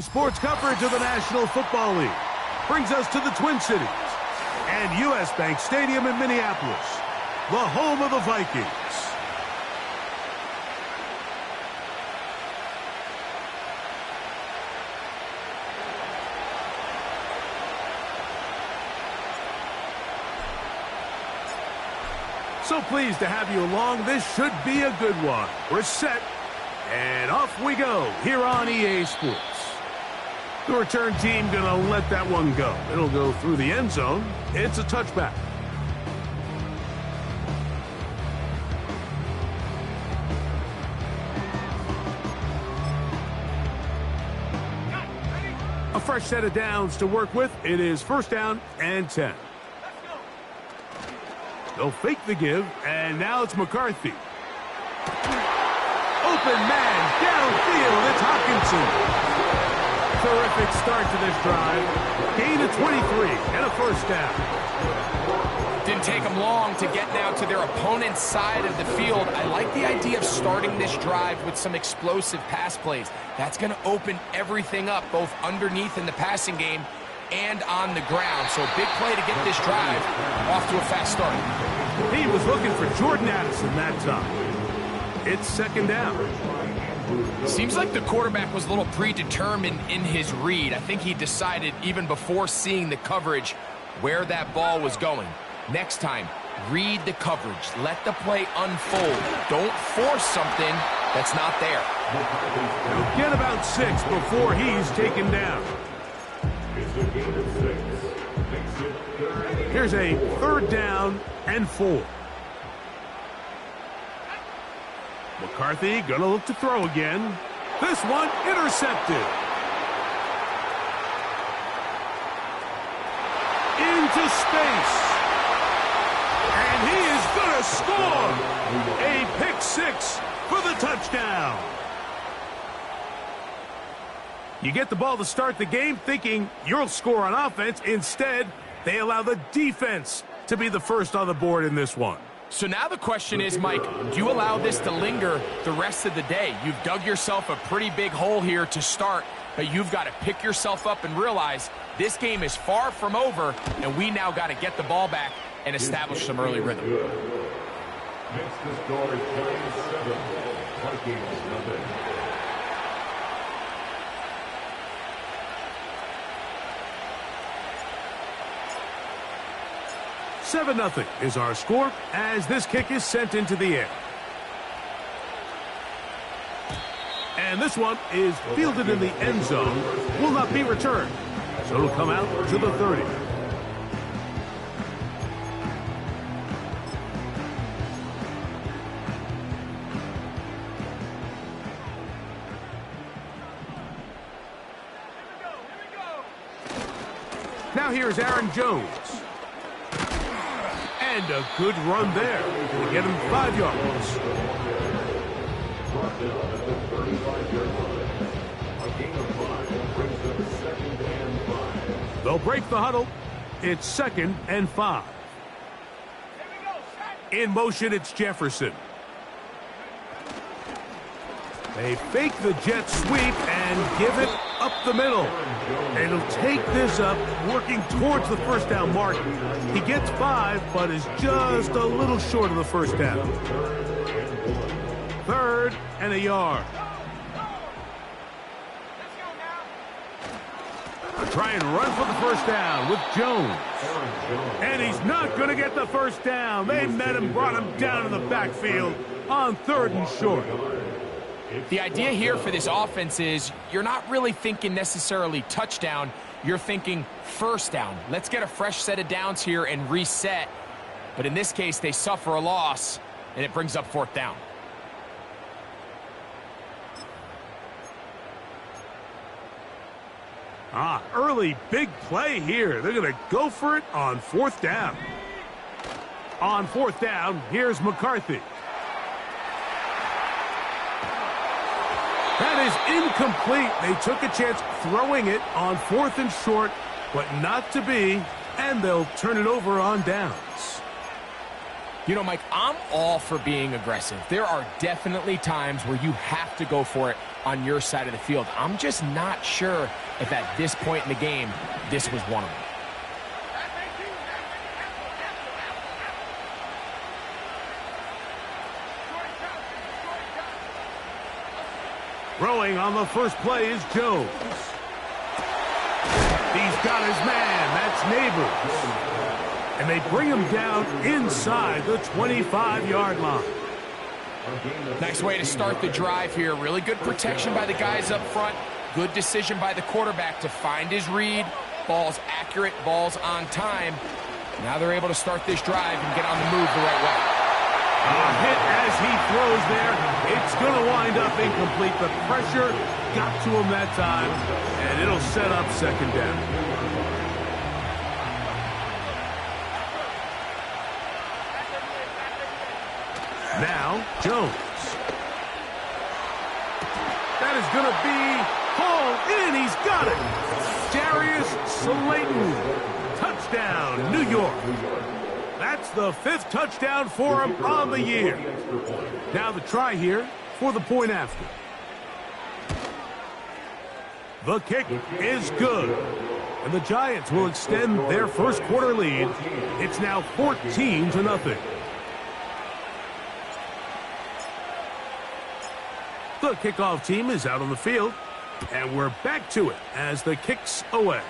Sports coverage of the National Football League brings us to the Twin Cities and U.S. Bank Stadium in Minneapolis, the home of the Vikings. So pleased to have you along. This should be a good one. We're set, and off we go here on EA Sports. The return team going to let that one go. It'll go through the end zone. It's a touchback. A fresh set of downs to work with. It is first down and 10. They'll fake the give, and now it's McCarthy. Open man downfield. It's Hawkinson. Terrific start to this drive. Gain of 23 and a first down. Didn't take them long to get now to their opponent's side of the field. I like the idea of starting this drive with some explosive pass plays. That's going to open everything up, both underneath in the passing game and on the ground. So a big play to get this drive off to a fast start. He was looking for Jordan Addison that time. It's second down. Seems like the quarterback was a little predetermined in his read. I think he decided even before seeing the coverage where that ball was going. Next time, read the coverage. Let the play unfold. Don't force something that's not there. He'll get about 6 before he's taken down. Here's a third down and 4. McCarthy gonna look to throw again. This one intercepted. Into space. And he is gonna score. A pick 6 for the touchdown. You get the ball to start the game thinking you'll score on offense. Instead, they allow the defense to be the first on the board in this one. So now the question is, Mike, do you allow this to linger the rest of the day? You've dug yourself a pretty big hole here to start, but you've got to pick yourself up and realize this game is far from over, and we now got to get the ball back and establish some early rhythm. Next to score is 27, Vikings nothing. 7-0 is our score as this kick is sent into the air. And this one is fielded in the end zone, will not be returned. So it'll come out to the 30. Now here's Aaron Jones. And a good run there to get him 5 yards. They'll break the huddle. It's 2nd and 5. In motion, it's Jefferson. They fake the jet sweep and give it up the middle. And he'll take this up, working towards the first down mark. He gets 5, but is just a little short of the first down. 3rd and a yard. They'll try and run for the first down with Jones. And he's not going to get the first down. They met him, brought him down in the backfield on 3rd and short. The idea here for this offense is you're not really thinking necessarily touchdown. You're thinking first down. Let's get a fresh set of downs here and reset. But in this case, they suffer a loss, and it brings up 4th down. Early big play here. They're going to go for it on 4th down. On 4th down, here's McCarthy. That is incomplete. They took a chance throwing it on 4th and short, but not to be, and they'll turn it over on downs. You know, Mike, I'm all for being aggressive. There are definitely times where you have to go for it on your side of the field. I'm just not sure if at this point in the game, this was one of them. Throwing on the first play is Jones. He's got his man. That's Neighbors. And they bring him down inside the 25-yard line. Nice way to start the drive here. Really good protection by the guys up front. Good decision by the quarterback to find his read. Ball's accurate, ball's on time. Now they're able to start this drive and get on the move the right way. A hit as he throws there. It's going to wind up incomplete. The pressure got to him that time, and it'll set up second down. Now, Jones. That is going to be hauled in. He's got it. Darius Slayton. Touchdown, New York. That's the 5th touchdown for him on the year. Now the try here for the point after. The kick is good. And the Giants will extend their first quarter lead. It's now 14-0. The kickoff team is out on the field. And we're back to it as the kick's away.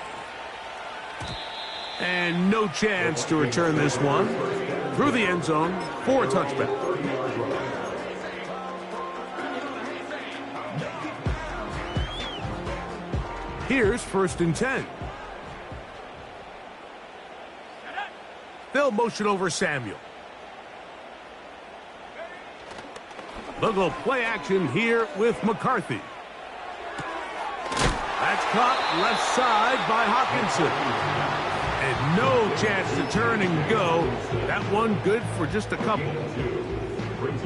And no chance to return this one through the end zone for a touchback. Here's 1st and 10. They'll motion over Samuel. They'll go play action here with McCarthy. That's caught left side by Hawkinson. And no chance to turn and go. That one good for just a couple.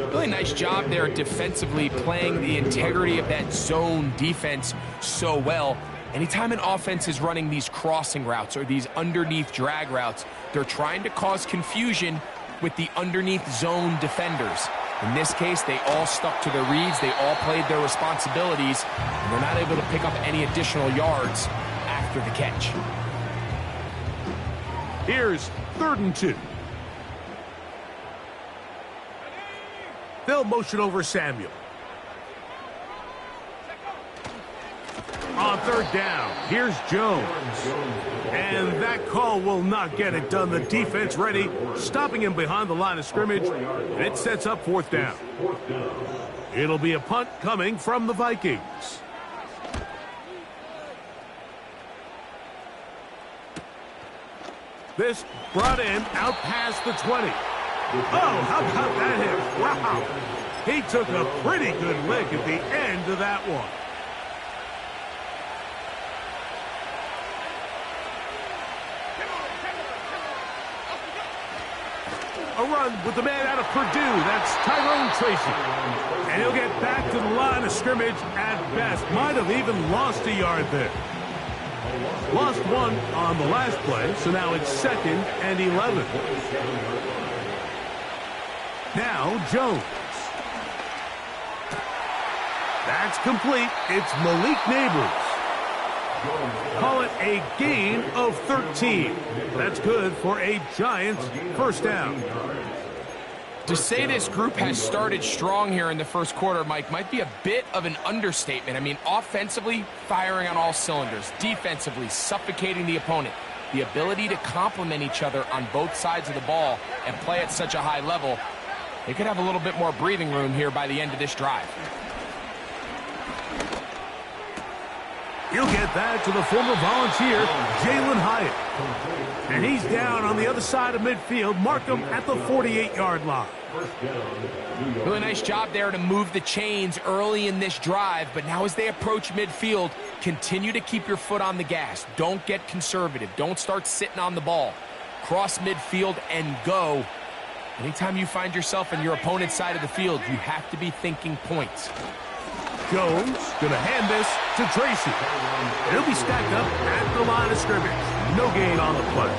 Really nice job there defensively, playing the integrity of that zone defense so well. Anytime an offense is running these crossing routes or these underneath drag routes, they're trying to cause confusion with the underneath zone defenders. In this case, they all stuck to their reads. They all played their responsibilities, and they're not able to pick up any additional yards after the catch. Here's 3rd and 2. They'll motion over Samuel. On 3rd down, here's Jones. And that call will not get it done. The defense ready, stopping him behind the line of scrimmage, and it sets up 4th down. It'll be a punt coming from the Vikings. This brought in out past the 20. Oh, how about that hit? Wow. He took a pretty good lick at the end of that one. A run with the man out of Purdue. That's Tyrone Tracy. And he'll get back to the line of scrimmage at best. Might have even lost a yard there. Lost one on the last play, so now it's 2nd and 11. Now Jones. That's complete. It's Malik Neighbors. Call it a gain of 13. That's good for a Giants 1st down. To say this group has started strong here in the first quarter, Mike, might be a bit of an understatement. I mean, offensively, firing on all cylinders. Defensively, suffocating the opponent. The ability to complement each other on both sides of the ball and play at such a high level, they could have a little bit more breathing room here by the end of this drive. He'll get that to the former Volunteer, Jalen Hyatt. And he's down on the other side of midfield. Mark him at the 48-yard line. Really nice job there to move the chains early in this drive, but now as they approach midfield, continue to keep your foot on the gas. Don't get conservative. Don't start sitting on the ball. Cross midfield and go. Anytime you find yourself on your opponent's side of the field, you have to be thinking points. Jones going to hand this to Tracy. He'll be stacked up at the line of scrimmage. No gain on the play.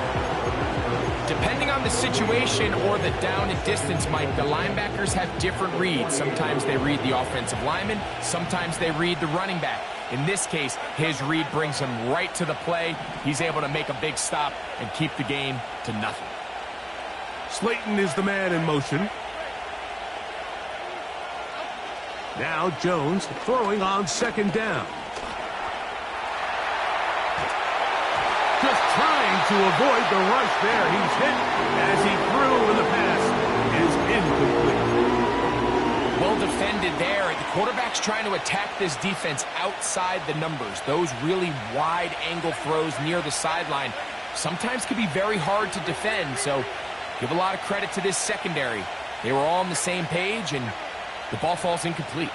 Depending on the situation or the down and distance, Mike, the linebackers have different reads. Sometimes they read the offensive lineman. Sometimes they read the running back. In this case, his read brings him right to the play. He's able to make a big stop and keep the game to nothing. Slayton is the man in motion. Now Jones throwing on second down. Just trying to avoid the rush there. He's hit as he threw, and the pass is incomplete. Well defended there. The quarterback's trying to attack this defense outside the numbers. Those really wide angle throws near the sideline sometimes can be very hard to defend, so give a lot of credit to this secondary. They were all on the same page, and the ball falls incomplete.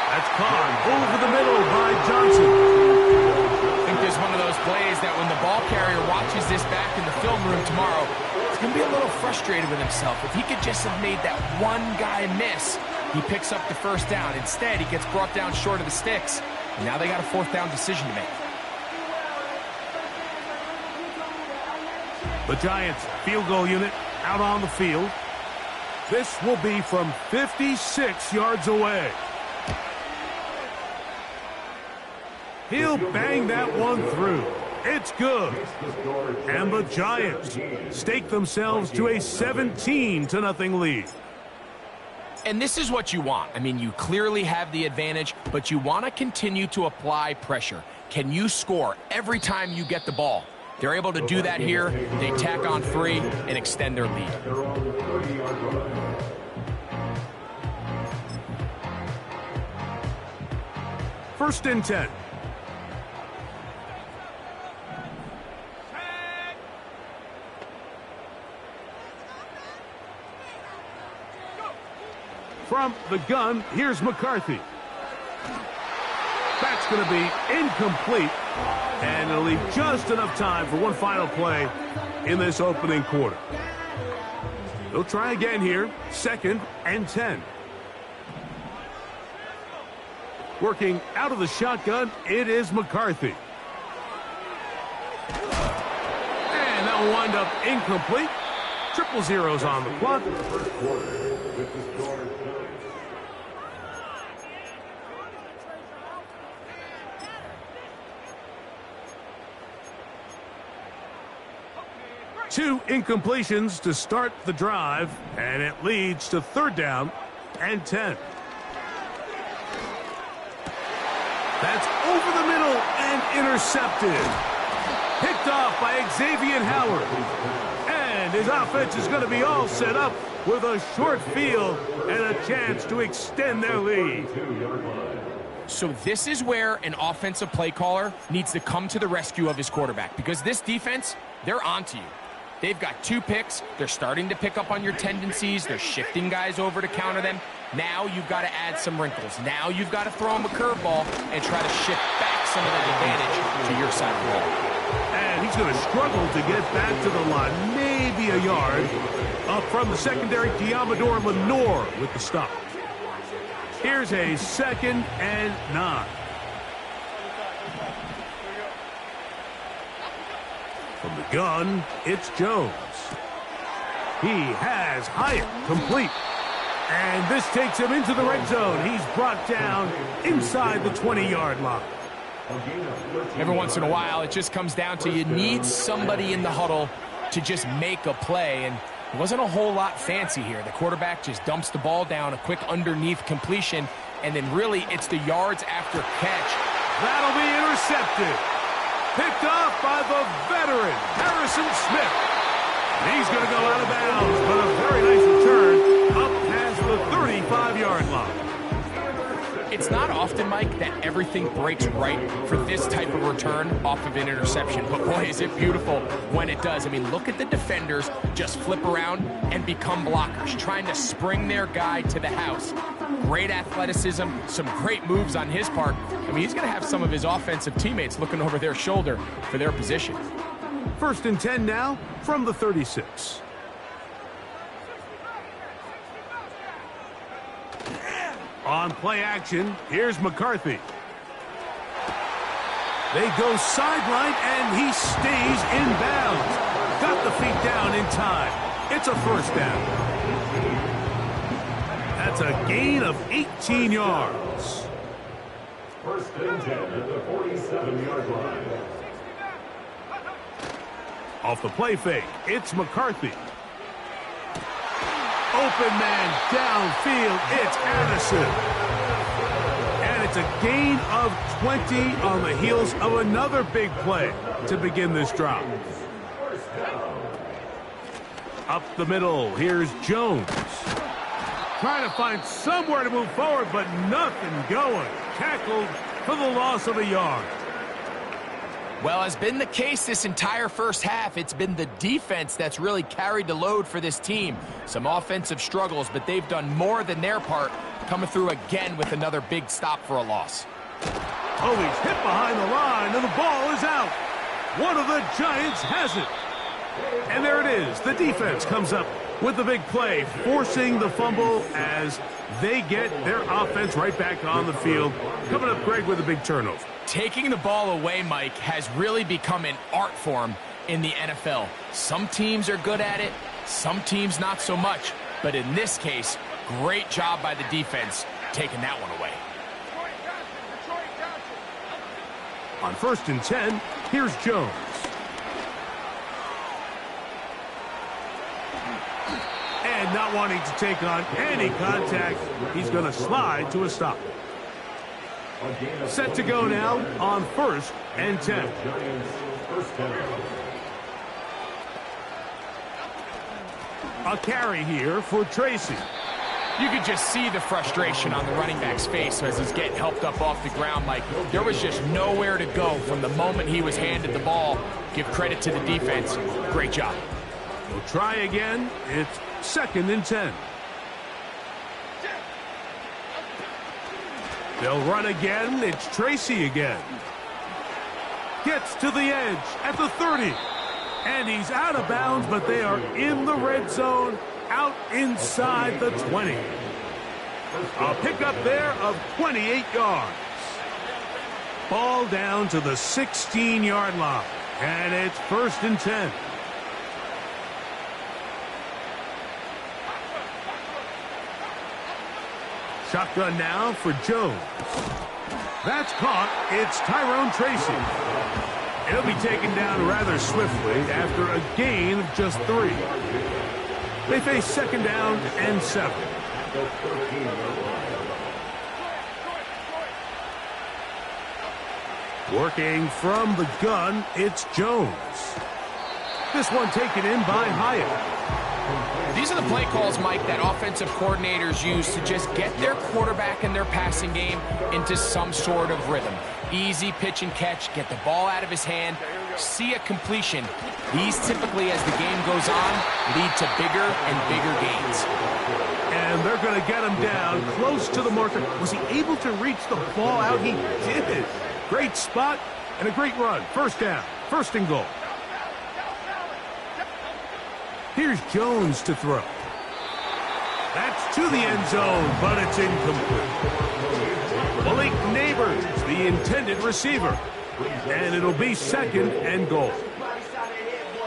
That's caught over the middle by Johnson. I think there's one of those plays that when the ball carrier watches this back in the film room tomorrow, he's going to be a little frustrated with himself. If he could just have made that one guy miss, he picks up the first down. Instead, he gets brought down short of the sticks. And now they got a fourth down decision to make. The Giants field goal unit out on the field. This will be from 56 yards away. He'll bang that one through. It's good. And the Giants stake themselves to a 17-0 lead. And this is what you want. I mean, you clearly have the advantage, but you want to continue to apply pressure. Can you score every time you get the ball? They're able to do that here. They tack on 3 and extend their lead. First and 10. From the gun, here's McCarthy. That's going to be incomplete, and it'll leave just enough time for one final play in this opening quarter. They'll try again here, 2nd and 10. Working out of the shotgun, it is McCarthy. And that'll wind up incomplete. 0-0 on the clock. Two incompletions to start the drive, and it leads to 3rd down and 10. That's over the middle and intercepted. Picked off by Xavier Howard. And his offense is going to be all set up with a short field and a chance to extend their lead. So this is where an offensive play caller needs to come to the rescue of his quarterback, because this defense, they're onto you. They've got 2 picks. They're starting to pick up on your tendencies. They're shifting guys over to counter them. Now you've got to add some wrinkles. Now you've got to throw them a curveball and try to shift back some of that advantage to your side of the ball. And he's going to struggle to get back to the line, maybe a yard. Up from the secondary, Diamador Lenore with the stop. Here's a 2nd and 9. From the gun, it's Jones. He has Hyatt complete. And this takes him into the red zone. He's brought down inside the 20-yard line. Every once in a while, it just comes down to you need somebody in the huddle to just make a play. And it wasn't a whole lot fancy here. The quarterback just dumps the ball down, a quick underneath completion, and then really it's the yards after catch. That'll be intercepted. Picked off by the veteran, Harrison Smith. And he's going to go out of bounds, but a very nice return up past the 35-yard line. It's not often, Mike, that everything breaks right for this type of return off of an interception. But, boy, is it beautiful when it does. I mean, look at the defenders just flip around and become blockers, trying to spring their guy to the house. Great athleticism, some great moves on his part. I mean, he's going to have some of his offensive teammates looking over their shoulder for their position. 1st and 10 now from the 36. On play action, here's McCarthy. They go sideline, and he stays in bounds. Got the feet down in time. It's a first down. That's a gain of 18 yards. First and 10 at the 47-yard line. Off the play fake, it's McCarthy. Open man downfield, it's Addison. And it's a gain of 20 on the heels of another big play to begin this drive. Up the middle, here's Jones. Trying to find somewhere to move forward, but nothing going. Tackled for the loss of a yard. Well, as been the case this entire first half, it's been the defense that's really carried the load for this team. Some offensive struggles, but they've done more than their part, coming through again with another big stop for a loss. Oh, he's hit behind the line, and the ball is out. One of the Giants has it. And there it is. The defense comes up with the big play, forcing the fumble as they get their offense right back on the field. Coming up, Greg, with a big turnover. Taking the ball away, Mike, has really become an art form in the NFL. Some teams are good at it, some teams not so much. But in this case, great job by the defense taking that one away. On 1st and 10, here's Jones. And not wanting to take on any contact, he's going to slide to a stop. Set to go now on 1st and 10. A carry here for Tracy. You could just see the frustration on the running back's face as he's getting helped up off the ground. Mike, there was just nowhere to go from the moment he was handed the ball. Give credit to the defense. Great job. We'll try again. It's 2nd and 10. They'll run again. It's Tracy again. Gets to the edge at the 30. And he's out of bounds, but they are in the red zone, out inside the 20. A pickup there of 28 yards. Ball down to the 16-yard line. And it's 1st and 10. Shotgun now for Jones. That's caught. It's Tyrone Tracy. He'll be taken down rather swiftly after a gain of just 3. They face 2nd down and 7. Working from the gun, it's Jones. This one taken in by Hyatt. These are the play calls, Mike, that offensive coordinators use to just get their quarterback and their passing game into some sort of rhythm. Easy pitch and catch, get the ball out of his hand, see a completion. These typically, as the game goes on, lead to bigger and bigger gains. And they're going to get him down close to the marker. Was he able to reach the ball out? He did. Great spot and a great run. 1st down, 1st and goal. Here's Jones to throw. That's to the end zone, but it's incomplete. Malik Neighbors, the intended receiver. And it'll be 2nd and goal.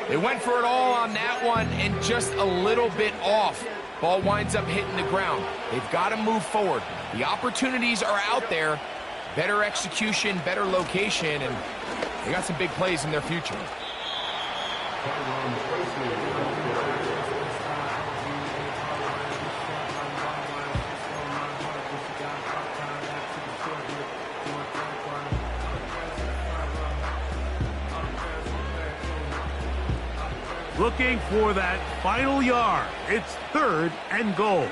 They went for it all on that one and just a little bit off. Ball winds up hitting the ground. They've got to move forward. The opportunities are out there. Better execution, better location, and they got some big plays in their future. Looking for that final yard. It's 3rd and goal.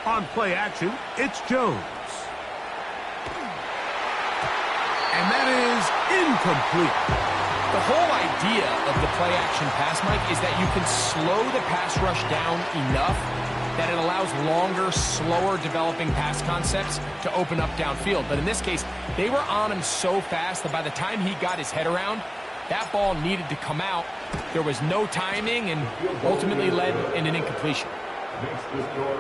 On play action, it's Jones. And that is incomplete. The whole idea of the play action pass, Mike, is that you can slow the pass rush down enough that it allows longer, slower developing pass concepts to open up downfield. But in this case, they were on him so fast that by the time he got his head around, that ball needed to come out. There was no timing and ultimately led in an incompletion.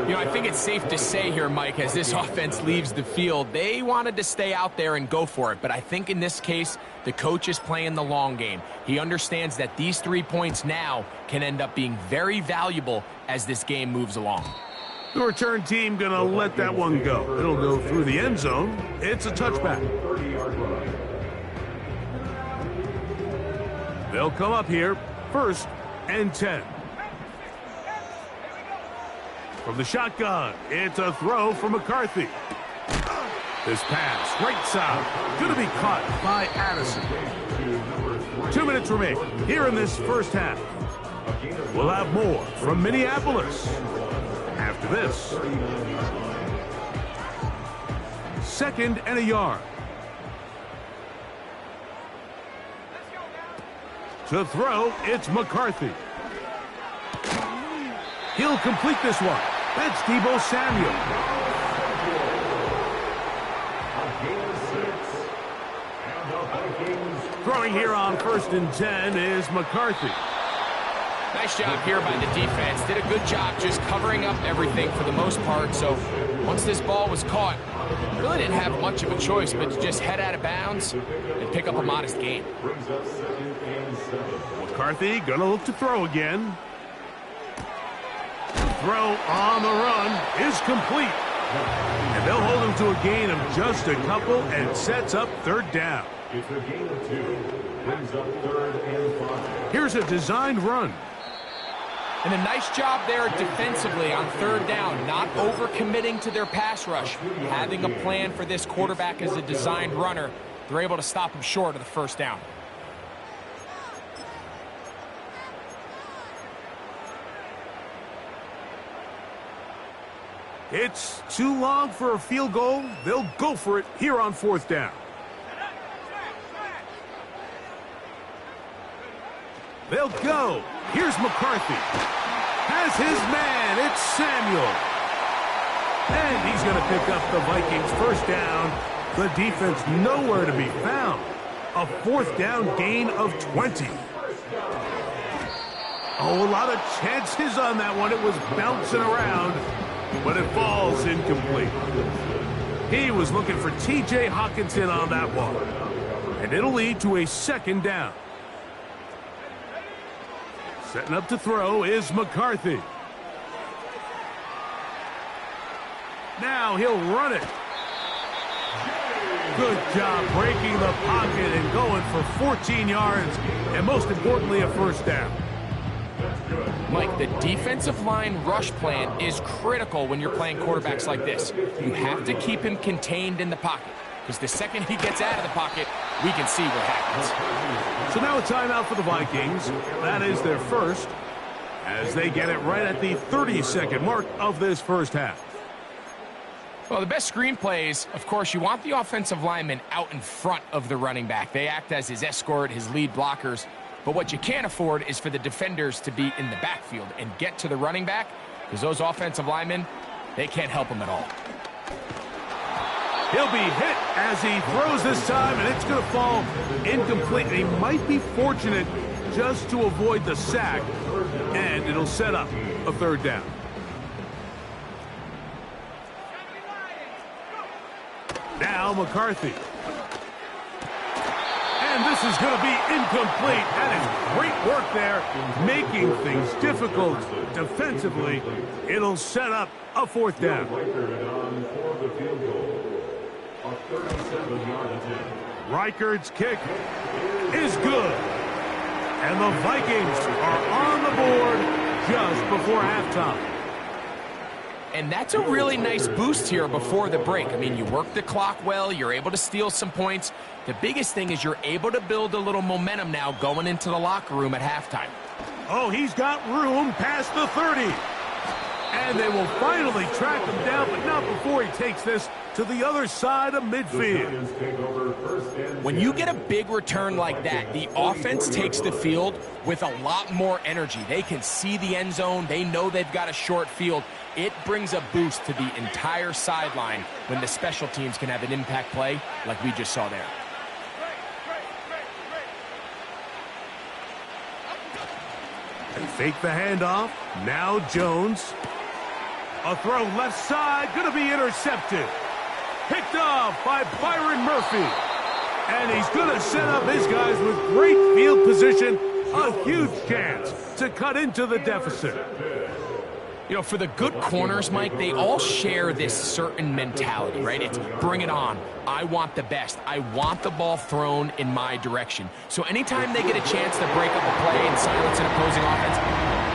You know, I think it's safe to say here, Mike, as this offense leaves the field, they wanted to stay out there and go for it. But I think in this case, the coach is playing the long game. He understands that these 3 points now can end up being very valuable as this game moves along. The return team going to let that one go. It'll go through the end zone. It's a touchback. They'll come up here, 1st and 10. From the shotgun, it's a throw from McCarthy. This pass, right side, going to be caught by Addison. 2 minutes remain here in this first half. We'll have more from Minneapolis after this. 2nd and a yard. To throw, it's McCarthy. He'll complete this one. That's Deebo Samuel. Throwing here on 1st and 10 is McCarthy. Nice job here by the defense. Did a good job just covering up everything for the most part. So once this ball was caught, really didn't have much of a choice but to just head out of bounds and pick up a modest gain. McCarthy gonna look to throw again. Throw on the run is complete. And they'll hold him to a gain of just a couple and sets up 3rd down. It's a gain of 2. Brings up 3rd and 5. Here's a designed run. And a nice job there defensively on 3rd down, not overcommitting to their pass rush. Having a plan for this quarterback as a designed runner, they're able to stop him short of the 1st down. It's too long for a field goal. They'll go for it here on 4th down. They'll go. Here's McCarthy. Has his man. It's Samuel. And he's going to pick up the Vikings 1st down. The defense nowhere to be found. A 4th down gain of 20. Oh, a lot of chances on that one. It was bouncing around, but it falls incomplete. He was looking for T.J. Hawkinson on that one. And it'll lead to a 2nd down. Setting up to throw is McCarthy. Now he'll run it. Good job breaking the pocket and going for 14 yards, and most importantly, a 1st down. Mike, the defensive line rush plan is critical when you're playing quarterbacks like this. You have to keep him contained in the pocket, because the second he gets out of the pocket, we can see what happens. So now a timeout for the Vikings. That is their 1st, as they get it right at the 30-second mark of this first half. Well, the best screen plays, of course, you want the offensive lineman out in front of the running back. They act as his escort, his lead blockers. But what you can't afford is for the defenders to be in the backfield and get to the running back, because those offensive linemen, they can't help him at all. He'll be hit as he throws this time, and it's going to fall incomplete. He might be fortunate just to avoid the sack, and it'll set up a 3rd down. Now McCarthy. And this is going to be incomplete. That is great work there, making things difficult defensively. It'll set up a 4th down. Reichard's kick is good. And the Vikings are on the board just before halftime. And that's a really nice boost here before the break. I mean, you work the clock well, you're able to steal some points. The biggest thing is you're able to build a little momentum now going into the locker room at halftime. Oh, he's got room past the 30. And they will finally track him down, but not before he takes this to the other side of midfield. When you get a big return like that, the offense takes the field with a lot more energy. They can see the end zone. They know they've got a short field. It brings a boost to the entire sideline when the special teams can have an impact play like we just saw there. They fake the handoff. Now Jones. A throw left side, going to be intercepted. Picked off by Byron Murphy. And he's going to set up his guys with great field position. A huge chance to cut into the deficit. You know, for the good corners, Mike, they all share this certain mentality, right? It's bring it on. I want the best. I want the ball thrown in my direction. So anytime they get a chance to break up a play and silence an opposing offense,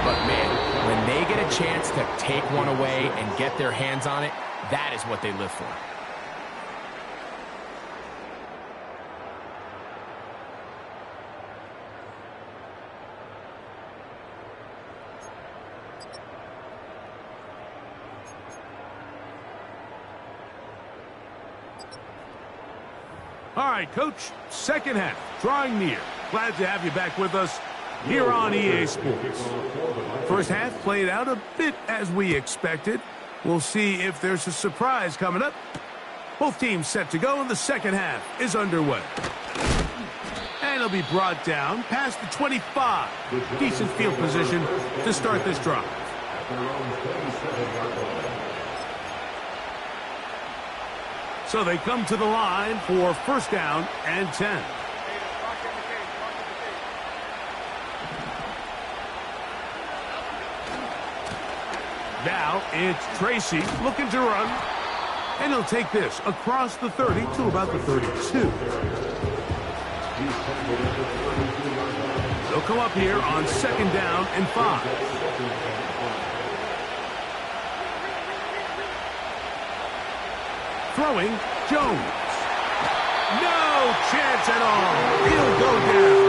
but man, when they get a chance to take one away and get their hands on it, that is what they live for. All right, Coach, second half, drawing near. Glad to have you back with us here on EA Sports. First half played out a bit as we expected. We'll see if there's a surprise coming up. Both teams set to go, and the second half is underway. And it'll be brought down past the 25. Decent field position to start this drive. So they come to the line for first down and 10. Now it's Tracy looking to run. And he'll take this across the 30 to about the 32. They'll come up here on second down and 5. Throwing, Jones. No chance at all. He'll go down.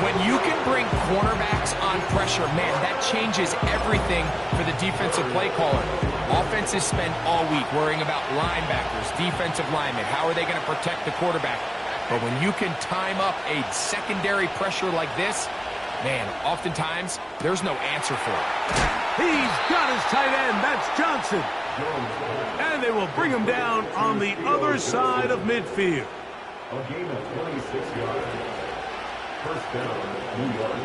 When you can bring cornerbacks on pressure, man, that changes everything for the defensive play caller. Offenses spend all week worrying about linebackers, defensive linemen. How are they going to protect the quarterback? But when you can time up a secondary pressure like this, man, oftentimes there's no answer for it. He's got his tight end. That's Johnson. And they will bring him down on the other side of midfield. A gain of 26 yards. First down, New York.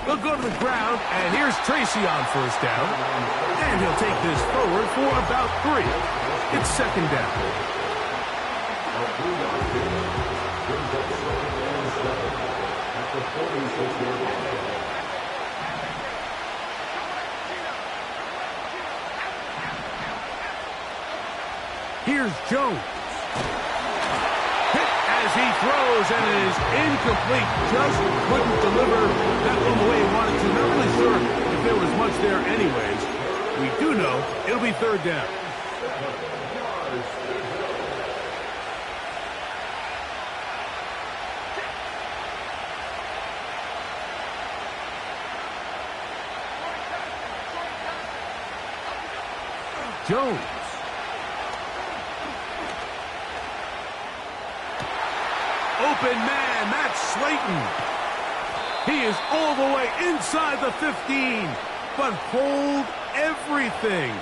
They'll go to the ground, and here's Tracy on first down. And he'll take this forward for about 3. It's second down. A 3-yard gain brings up second and 7 at the 46-yard line. Here's Jones. Hit as he throws, and it is incomplete. Just couldn't deliver that one the way he wanted to. Not really sure if there was much there anyways. We do know it'll be third down. Jones. Open man, that's Slayton. He is all the way inside the 15, but hold everything.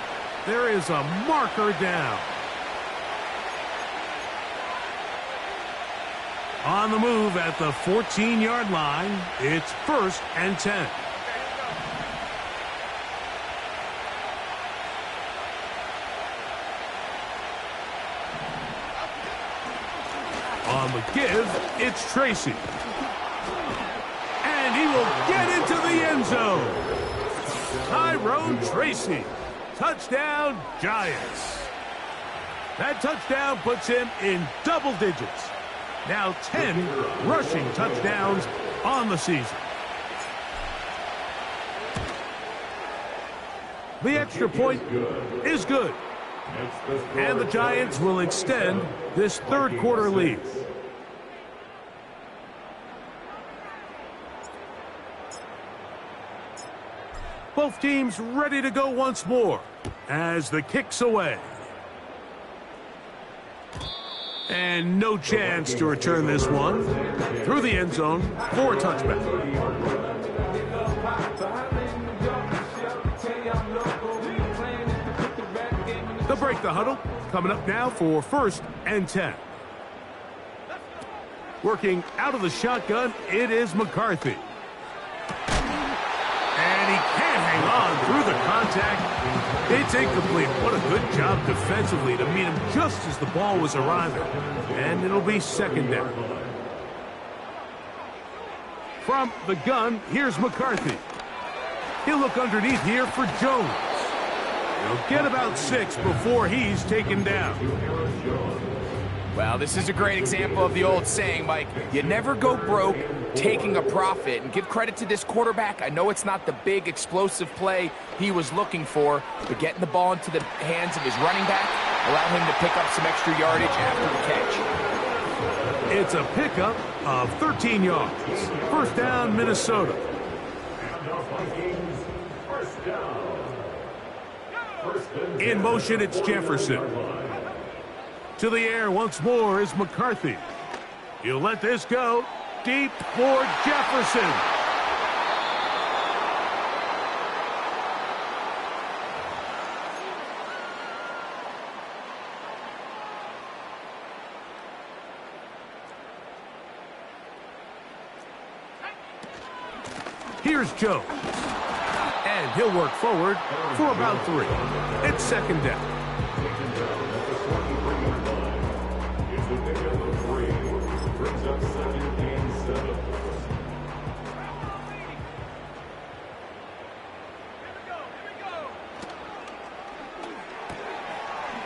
There is a marker down. On the move at the 14-yard line, it's first and 10. On the give, it's Tracy. And he will get into the end zone. Tyrone Tracy. Touchdown, Giants. That touchdown puts him in double digits. Now 10 rushing touchdowns on the season. The extra point is good. And the Giants will extend this third quarter lead. Both teams ready to go once more as the kick's away. And no chance to return this one through the end zone for a touchback. They'll break the huddle. Coming up now for first and 10. Working out of the shotgun, it is McCarthy. contact. It's incomplete. What a good job defensively to meet him just as the ball was arriving. And it'll be second down. From the gun, here's McCarthy. He'll look underneath here for Jones. He'll get about 6 before he's taken down. Well, this is a great example of the old saying, Mike, you never go broke taking a profit. And give credit to this quarterback. I know it's not the big explosive play he was looking for, but getting the ball into the hands of his running back allowed him to pick up some extra yardage after the catch. It's a pickup of 13 yards. First down, Minnesota. In motion, it's Jefferson. To the air once more is McCarthy. He'll let this go. Deep for Jefferson. Here's Jones. And he'll work forward for about 3. It's second down.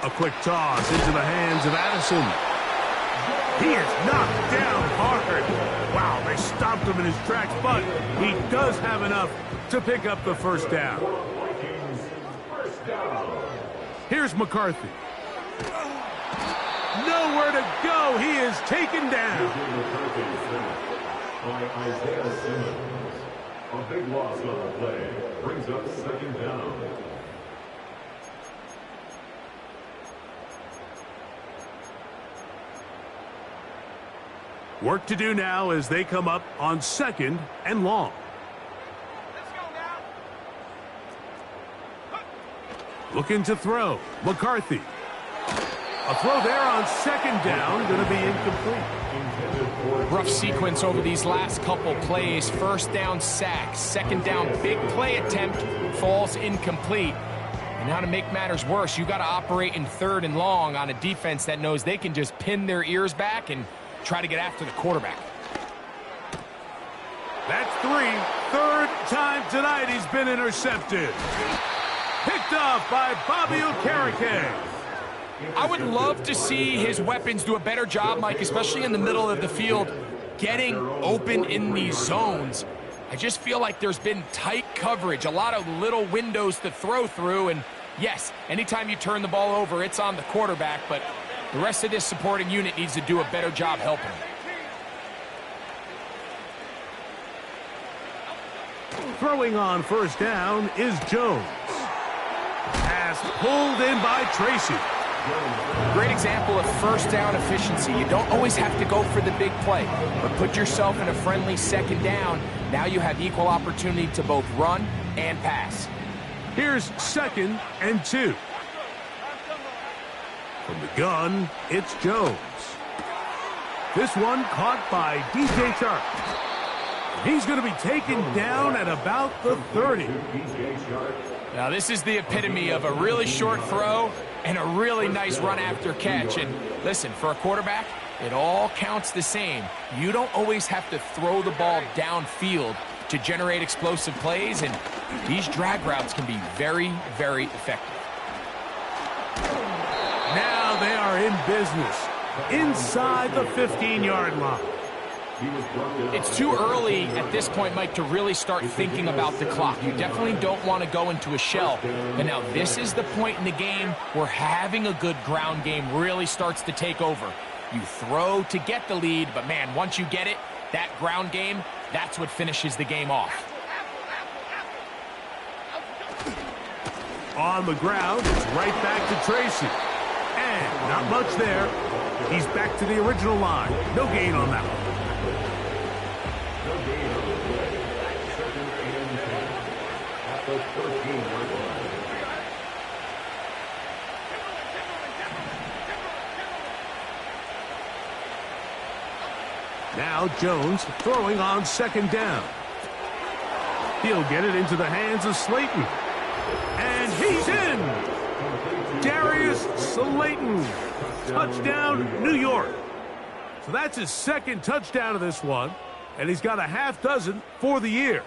A quick toss into the hands of Addison. He is knocked down hard. Wow, they stopped him in his tracks, but he does have enough to pick up the first down. Here's McCarthy. Nowhere to go. He is taken down. A big loss on the play. Brings up second down. Work to do now as they come up on 2nd and long. Let's go now. Looking to throw. McCarthy. A throw there on 2nd down. Going to be incomplete. Rough sequence over these last couple plays. First down sack. 2nd down big play attempt falls incomplete. And now to make matters worse, you got to operate in 3rd and long on a defense that knows they can just pin their ears back and try to get after the quarterback. That's 3. 3rd time tonight he's been intercepted. Picked off by Bobby Okereke. I would love to see his weapons do a better job, Mike, especially in the middle of the field, getting open in these zones. I just feel like there's been tight coverage, a lot of little windows to throw through, and yes, anytime you turn the ball over, it's on the quarterback, but the rest of this supporting unit needs to do a better job helping him. Throwing on first down is Jones. Pass pulled in by Tracy. Great example of first down efficiency. You don't always have to go for the big play, but put yourself in a friendly 2nd down. Now you have equal opportunity to both run and pass. Here's 2nd and 2. From the gun, it's Jones. This one caught by DJ Chark. He's going to be taken down at about the 30. Now this is the epitome of a really short throw and a really nice run after catch. And listen, for a quarterback, it all counts the same. You don't always have to throw the ball downfield to generate explosive plays, and these drag routes can be very, very effective. Now they are in business inside the 15-yard line. It's too early at this point, Mike, to really start thinking about the clock. You definitely don't want to go into a shell. But now this is the point in the game where having a good ground game really starts to take over. You throw to get the lead, but man, once you get it, that ground game, that's what finishes the game off. On the ground, it's right back to Tracy. And not much there. He's back to the original line. No gain on that one. Now Jones throwing on 2nd down. He'll get it into the hands of Slayton. And he's in. Darius Slayton. Touchdown, New York. So that's his second touchdown of this one. And he's got a half dozen for the year.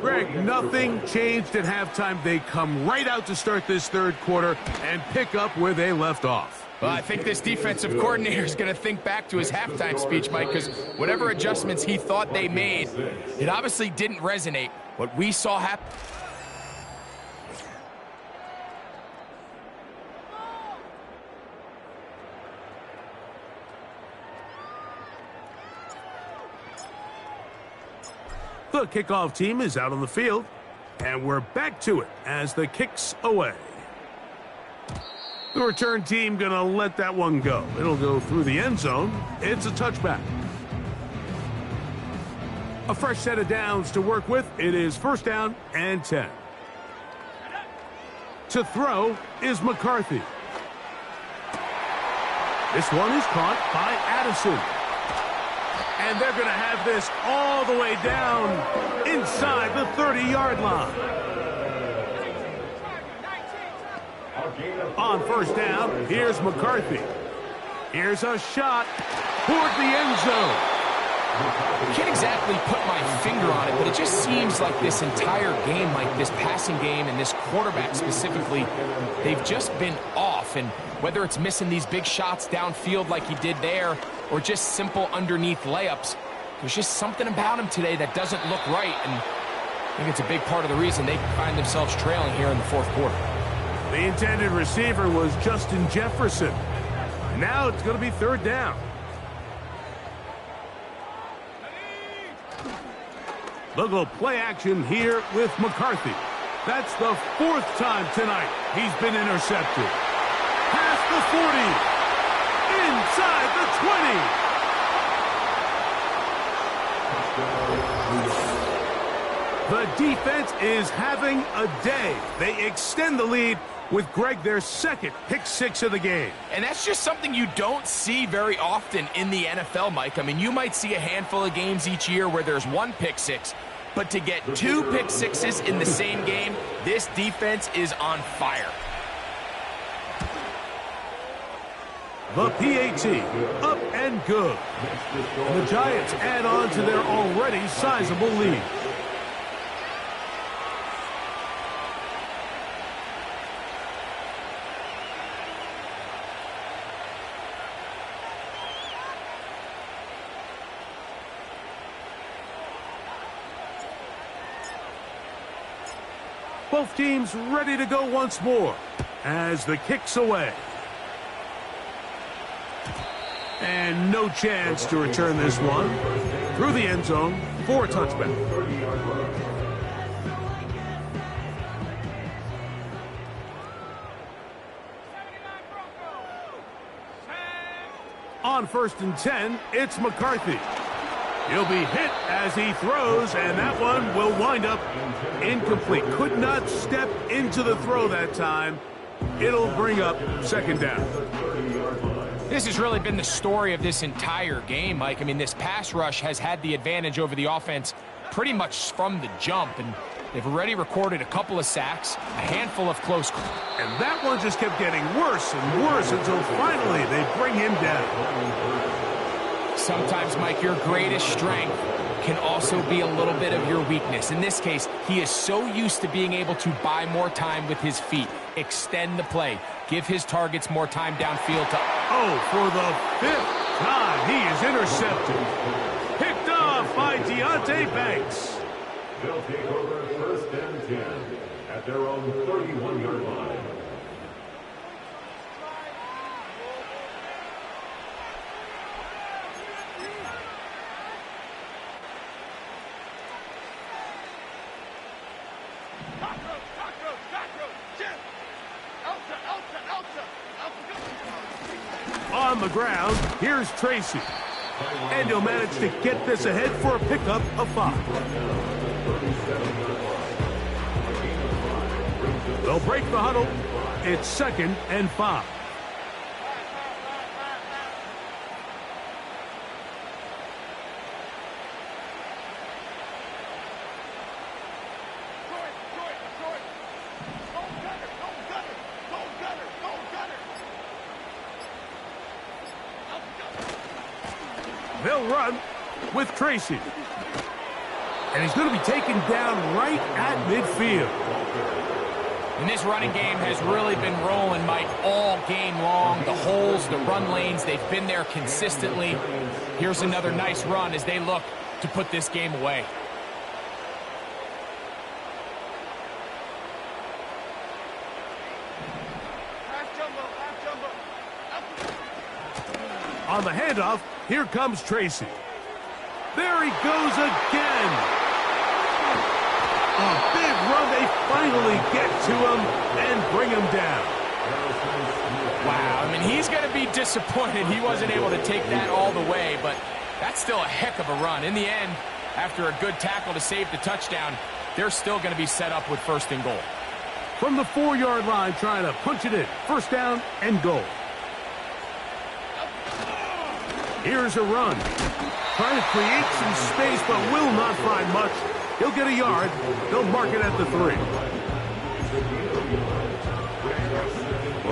Greg, nothing changed at halftime. They come right out to start this third quarter and pick up where they left off. Well, I think this defensive coordinator is going to think back to his halftime speech, Mike, because whatever adjustments he thought they made, it obviously didn't resonate. What we saw happen. The kickoff team is out on the field, and we're back to it as the kick's away. The return team going to let that one go. It'll go through the end zone. It's a touchback. A fresh set of downs to work with. It is first down and 10. To throw is McCarthy. This one is caught by Addison. And they're going to have this all the way down inside the 30-yard line. On first down, here's McCarthy. Here's a shot toward the end zone. I can't exactly put my finger on it, but it just seems like this entire game, like this passing game and this quarterback specifically, they've just been off. And whether it's missing these big shots downfield like he did there or just simple underneath layups, there's just something about him today that doesn't look right. And I think it's a big part of the reason they find themselves trailing here in the fourth quarter. The intended receiver was Justin Jefferson. Now it's going to be third down. They'll go play action here with McCarthy. That's the fourth time tonight he's been intercepted. Past the 40. Inside the 20. The defense is having a day. They extend the lead with Greg their second pick six of the game. And that's just something you don't see very often in the NFL, Mike. I mean, you might see a handful of games each year where there's one pick six, but to get two pick sixes in the same game, this defense is on fire. The PAT, up and good. And the Giants add on to their already sizable lead. Both teams ready to go once more as the kick's away. And no chance to return this one through the end zone for a touchback. On first and 10, it's McCarthy. He'll be hit as he throws, and that one will wind up incomplete. Could not step into the throw that time. It'll bring up second down. This has really been the story of this entire game, Mike. I mean, this pass rush has had the advantage over the offense pretty much from the jump, and they've already recorded a couple of sacks, a handful of close calls. And that one just kept getting worse and worse until finally they bring him down. Sometimes, Mike, your greatest strength can also be a little bit of your weakness. In this case, he is so used to being able to buy more time with his feet, extend the play, give his targets more time downfield to... Oh, for the fifth time, he is intercepted. Picked off by Deonte Banks. They'll take over first and 10 at their own 31-yard line. On the ground, here's Tracy. And he'll manage to get this ahead for a pickup of 5. They'll break the huddle. It's second and 5. They'll run with Tracy. And he's going to be taken down right at midfield. And this running game has really been rolling, Mike, all game long. The holes, the run lanes, they've been there consistently. Here's another nice run as they look to put this game away. On the handoff, here comes Tracy. There he goes again. A big run. They finally get to him and bring him down. Wow, I mean, he's going to be disappointed he wasn't able to take that all the way, but that's still a heck of a run. In the end, after a good tackle to save the touchdown, they're still going to be set up with 1st and goal. From the 4-yard line, trying to punch it in. 1st down and goal. Here's a run. Trying to create some space, but will not find much. He'll get a yard. They'll mark it at the 3.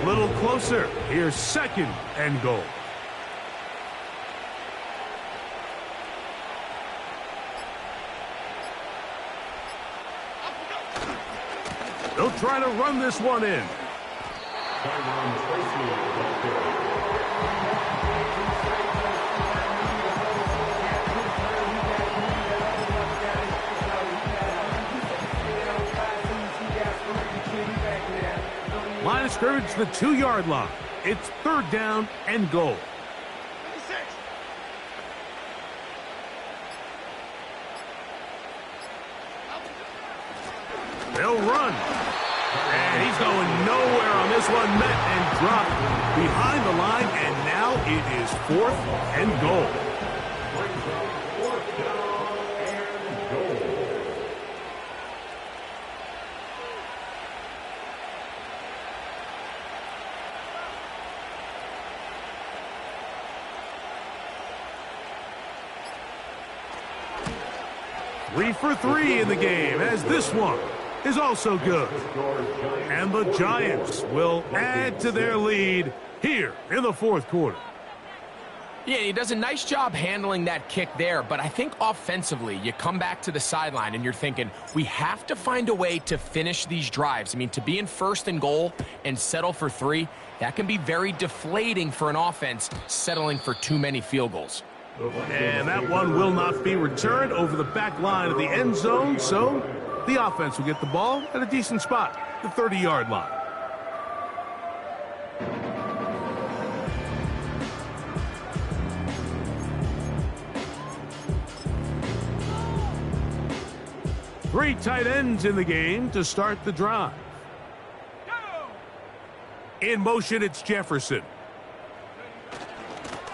A little closer. Here's 2nd and goal. They'll try to run this one in. Line of scrimmage, the 2-yard line. It's 3rd down and goal. They'll run. And he's going nowhere on this one. Met and dropped behind the line. And now it is 4th and goal. Three for 3 in the game, as this one is also good. And the Giants will add to their lead here in the 4th quarter. Yeah, he does a nice job handling that kick there, but I think offensively, you come back to the sideline and you're thinking, we have to find a way to finish these drives. I mean, to be in 1st and goal and settle for 3, that can be very deflating for an offense settling for too many field goals. And that one will not be returned over the back line of the end zone, so the offense will get the ball at a decent spot, the 30-yard line. Three tight ends in the game to start the drive. In motion, it's Jefferson.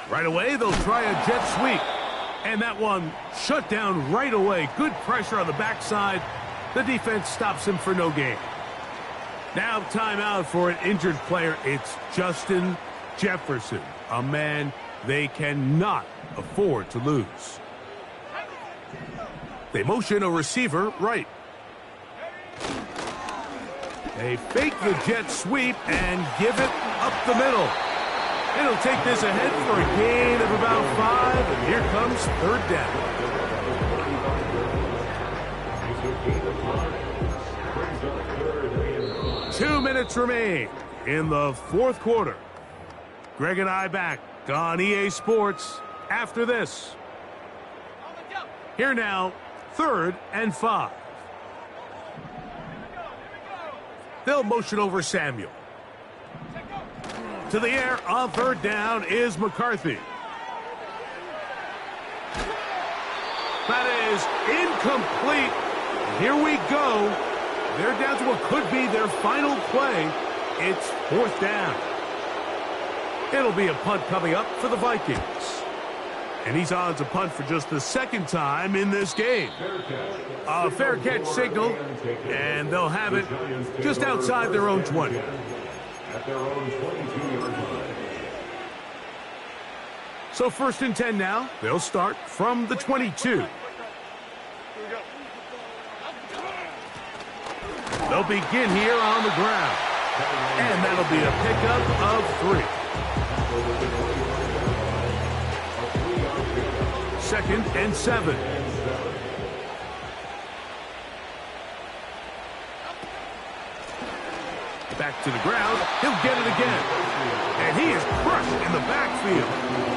Right away, they'll try a jet sweep. And that one shut down right away. Good pressure on the backside. The defense stops him for no gain. Now timeout for an injured player. It's Justin Jefferson, a man they cannot afford to lose. They motion a receiver right. They fake the jet sweep and give it up the middle. And he'll take this ahead for a gain of about 5, and here comes 3rd down. 2 minutes remain in the 4th quarter. Greg and I back on EA Sports after this. Here now, 3rd and 5. They'll motion over Samuel. To the air on 3rd down is McCarthy. That is incomplete. Here we go. They're down to what could be their final play. It's 4th down. It'll be a punt coming up for the Vikings. And he's on to punt for just the 2nd time in this game. A fair catch signal, and they'll have it just outside their own 20. At their own 22-yard line. So 1st and 10 now. They'll start from the 22. They'll begin here on the ground. And that'll be a pickup of 3. 2nd and 7. Back to the ground. He'll get it again. And he is crushed in the backfield.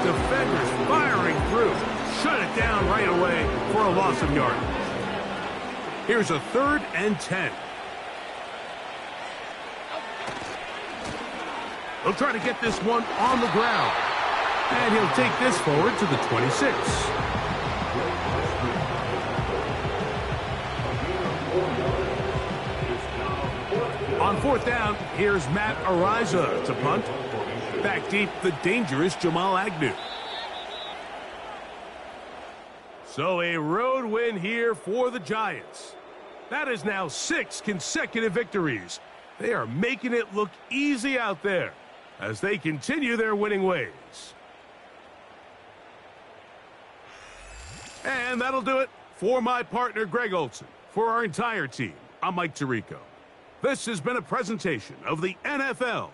Defenders firing through. Shut it down right away for a loss of yardage. Here's a 3rd and 10. He'll try to get this one on the ground. And he'll take this forward to the 26. On 4th down, here's Matt Ariza to punt. Back deep, the dangerous Jamal Agnew. So a road win here for the Giants. That is now 6 consecutive victories. They are making it look easy out there as they continue their winning ways. And that'll do it for my partner, Greg Olson. For our entire team, I'm Mike Tirico. This has been a presentation of the NFL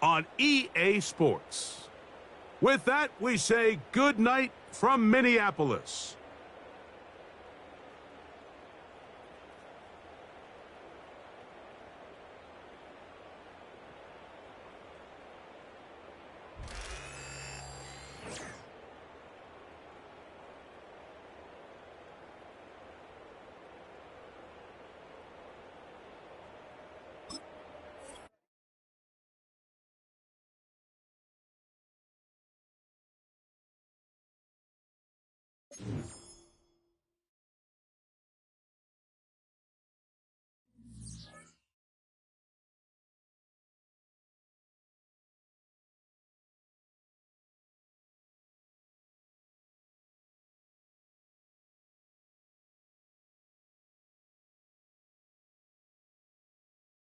on EA Sports. With that, we say good night from Minneapolis.